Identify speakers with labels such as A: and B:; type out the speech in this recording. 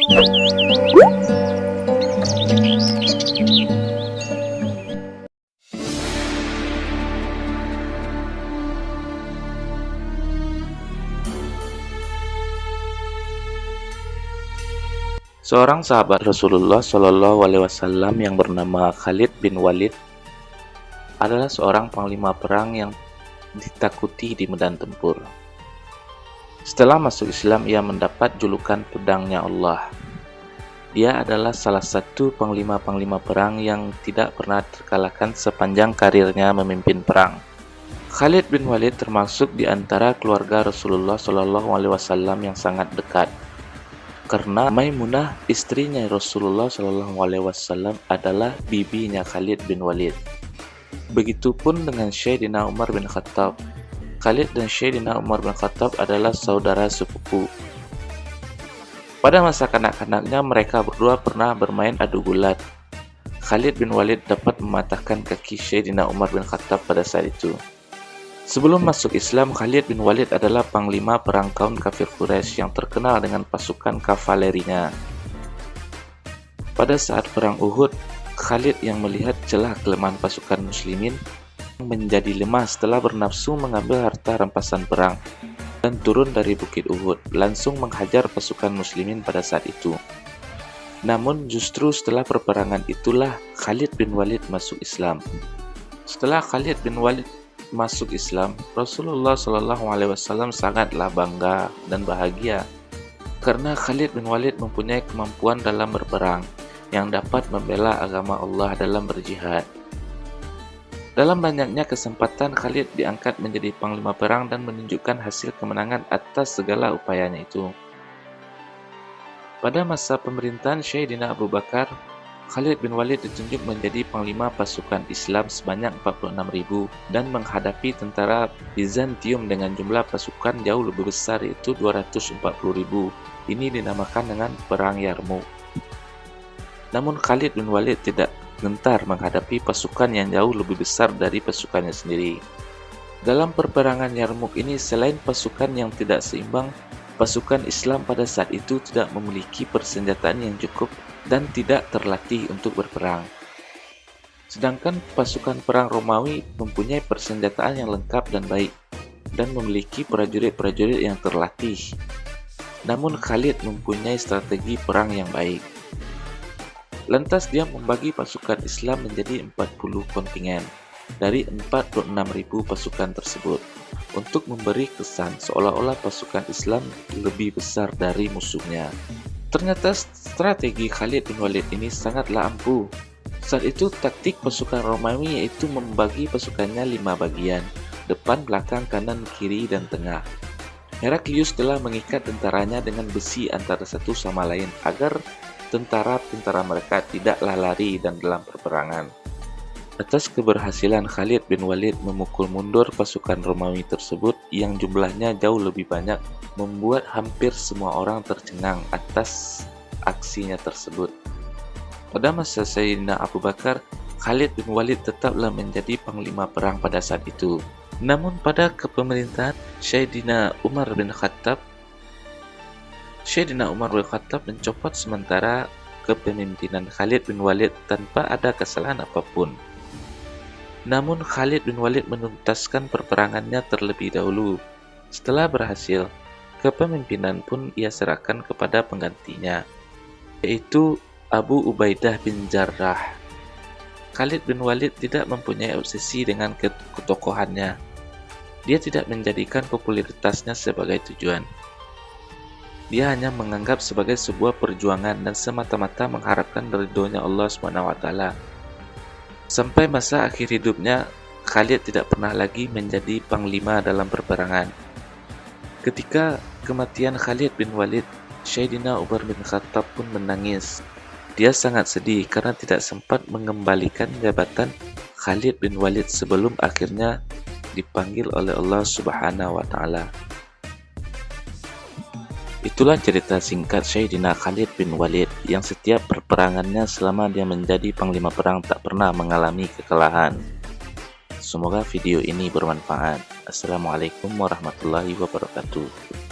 A: Seorang sahabat Rasulullah Shallallahu Alaihi Wasallam yang bernama Khalid bin Walid adalah seorang panglima perang yang ditakuti di medan tempur. Setelah masuk Islam, ia mendapat julukan pedangnya Allah. Dia adalah salah satu panglima-panglima perang yang tidak pernah terkalahkan sepanjang karirnya memimpin perang. Khalid bin Walid termasuk di antara keluarga Rasulullah Shallallahu Alaihi Wasallam yang sangat dekat. Karena Maimunah, istrinya Rasulullah Shallallahu Alaihi Wasallam, adalah bibinya Khalid bin Walid. Begitupun dengan Sayyidina Umar bin Khattab. Khalid dan Sayyidina Umar bin Khattab adalah saudara sepupu. Pada masa kanak-kanaknya, mereka berdua pernah bermain adu gulat. Khalid bin Walid dapat mematahkan kaki Sayyidina Umar bin Khattab pada saat itu. Sebelum masuk Islam, Khalid bin Walid adalah panglima perang kaum kafir Quraisy yang terkenal dengan pasukan kavalerinya. Pada saat perang Uhud, Khalid yang melihat celah kelemahan pasukan muslimin menjadi lemah setelah bernafsu mengambil harta rampasan perang dan turun dari bukit Uhud, langsung menghajar pasukan muslimin pada saat itu. Namun justru setelah peperangan itulah Khalid bin Walid masuk Islam. Setelah Khalid bin Walid masuk Islam, Rasulullah Shallallahu Alaihi Wasallam sangatlah bangga dan bahagia karena Khalid bin Walid mempunyai kemampuan dalam berperang yang dapat membela agama Allah dalam berjihad. Dalam banyaknya kesempatan, Khalid diangkat menjadi panglima perang dan menunjukkan hasil kemenangan atas segala upayanya itu. Pada masa pemerintahan Sayyidina Abu Bakar, Khalid bin Walid ditunjuk menjadi panglima pasukan Islam sebanyak 46.000 dan menghadapi tentara Bizantium dengan jumlah pasukan jauh lebih besar, yaitu 240.000. Ini dinamakan dengan Perang Yarmouk. Namun Khalid bin Walid tidak gentar menghadapi pasukan yang jauh lebih besar dari pasukannya sendiri. Dalam perperangan Yarmouk ini, selain pasukan yang tidak seimbang, pasukan Islam pada saat itu tidak memiliki persenjataan yang cukup dan tidak terlatih untuk berperang. Sedangkan pasukan perang Romawi mempunyai persenjataan yang lengkap dan baik dan memiliki prajurit-prajurit yang terlatih. Namun Khalid mempunyai strategi perang yang baik. Lantas dia membagi pasukan Islam menjadi 40 kontingen dari 46.000 pasukan tersebut untuk memberi kesan seolah-olah pasukan Islam lebih besar dari musuhnya. Ternyata strategi Khalid bin Walid ini sangatlah ampuh. Saat itu taktik pasukan Romawi yaitu membagi pasukannya 5 bagian, depan, belakang, kanan, kiri, dan tengah. Heraklius telah mengikat tentaranya dengan besi antara satu sama lain agar tentara-tentara mereka tidaklah lari dan dalam peperangan. Atas keberhasilan Khalid bin Walid memukul mundur pasukan Romawi tersebut yang jumlahnya jauh lebih banyak, membuat hampir semua orang tercengang atas aksinya tersebut. Pada masa Sayyidina Abu Bakar, Khalid bin Walid tetaplah menjadi panglima perang pada saat itu. Namun pada kepemerintahan Sayyidina Umar bin Khattab mencopot sementara kepemimpinan Khalid bin Walid tanpa ada kesalahan apapun. Namun Khalid bin Walid menuntaskan perperangannya terlebih dahulu. Setelah berhasil, kepemimpinan pun ia serahkan kepada penggantinya, yaitu Abu Ubaidah bin Jarrah. Khalid bin Walid tidak mempunyai obsesi dengan ketokohannya. Dia tidak menjadikan popularitasnya sebagai tujuan. Dia hanya menganggap sebagai sebuah perjuangan dan semata-mata mengharapkan ridhonya Allah SWT. Sampai masa akhir hidupnya, Khalid tidak pernah lagi menjadi panglima dalam peperangan. Ketika kematian Khalid bin Walid, Sayyidina Umar bin Khattab pun menangis. Dia sangat sedih karena tidak sempat mengembalikan jabatan Khalid bin Walid sebelum akhirnya dipanggil oleh Allah Subhanahu wa Ta'ala. Itulah cerita singkat Sayyidina Khalid bin Walid yang setiap perperangannya selama dia menjadi panglima perang tak pernah mengalami kekalahan. Semoga video ini bermanfaat. Assalamualaikum warahmatullahi wabarakatuh.